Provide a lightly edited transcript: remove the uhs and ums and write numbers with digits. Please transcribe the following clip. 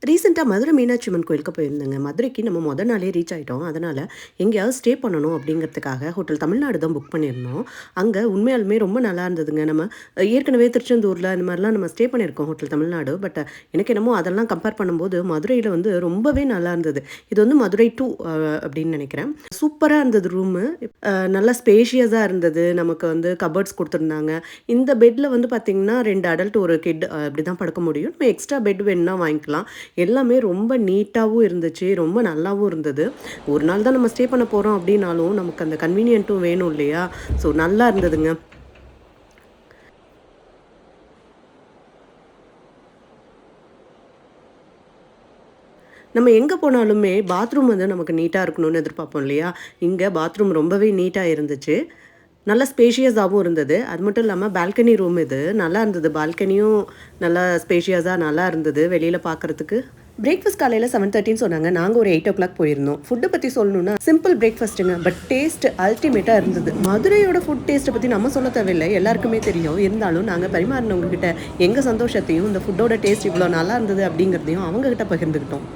ரீசெண்டா மதுரை மீனாட்சி அம்மன் கோயிலுக்கு போயிருந்தேங்க. மதுரைக்கு நம்ம மொத நாளே ரீச் ஆயிட்டோம். அதனால எங்கேயாவது ஸ்டே பண்ணணும் அப்படிங்கிறதுக்காக ஹோட்டல் தமிழ்நாடு தான் புக் பண்ணியிருந்தோம். அங்க உண்மையாலுமே ரொம்ப நல்லா இருந்ததுங்க. நம்ம ஏற்கனவே திருச்செந்தூர்ல இந்த மாரிலாம் நம்ம ஸ்டே பண்ணியிருக்கோம் ஹோட்டல் தமிழ்நாடு. எனக்கு என்னமோ அதெல்லாம் கம்பேர் பண்ணும்போது மதுரையில வந்து ரொம்பவே நல்லா இருந்தது. இது வந்து மதுரை 2 அப்படின்னு நெனைக்கிறேன். சூப்பரா இருந்தது ரூமு. நல்லா ஸ்பேஷியஸா இருந்தது. நமக்கு வந்து கபோர்ட்ஸ் குடுத்துருந்தாங்க. இந்த பெட்ல வந்து பார்த்தீங்கன்னா 2 அடல்ட், 1 கிட் இப்படிதான் படுக்க முடியும். நம்ம எக்ஸ்ட்ரா பெட் வேணும்னா வாங்கிக்கலாம். எல்லாமே ரொம்ப நீட்டாவும் இருந்துச்சு. ரொம்ப நல்லாவும் இருந்தது. ஒரு நாள் தான் நம்ம ஸ்டே பண்ண போறோம் அப்டின்னாலும், நமக்கு அந்த கன்வீனியன்ட்டும் வேணும் இல்லையா? ஸோ நல்லா இருந்ததுங்க. நம்ம எங்க போனாலுமே பாத்ரூம் வந்து நமக்கு நீட்டா இருக்கணும்னு எதிர்பார்ப்போம் இல்லையா? இங்க பாத்ரூம் ரொம்பவே நீட்டா இருந்துச்சு. நல்லா ஸ்பேஷியஸாவும் இருந்தது. அது மட்டும் இல்லாம பால்கனி ரூம் இது. நல்லா இருந்தது. பால்கனியும் நல்லா ஸ்பேஷியஸா நல்லா இருந்தது. வெளியில பார்க்கறதுக்கு. பிரேக்ஃபாஸ்ட் காலையில 7:30ன்னு சொன்னாங்க. நாங்க ஒரு 8:00 போயிருந்தோம். ஃபுட்ட பத்தி சொல்லணும்னா, சிம்பிள் பிரேக்ஃபாஸ்ட்டுங்க. பட் டேஸ்ட் அல்டிமேட்டா இருந்தது. மதுரையோட ஃபுட் டேஸ்ட்ட பத்தி நம்ம சொல்ல தேவையில்ல. எல்லாருக்குமே தெரியும். இருந்தாலும் நாங்க பரிமாறினவங்க கிட்ட எங்க சந்தோஷத்தையும், இந்த ஃபுட்டோட டேஸ்ட் இவ்ளோ நல்லா இருந்தது அப்படிங்கிறதையும் அவங்க கிட்ட பகிர்ந்துக்கிட்டோம்.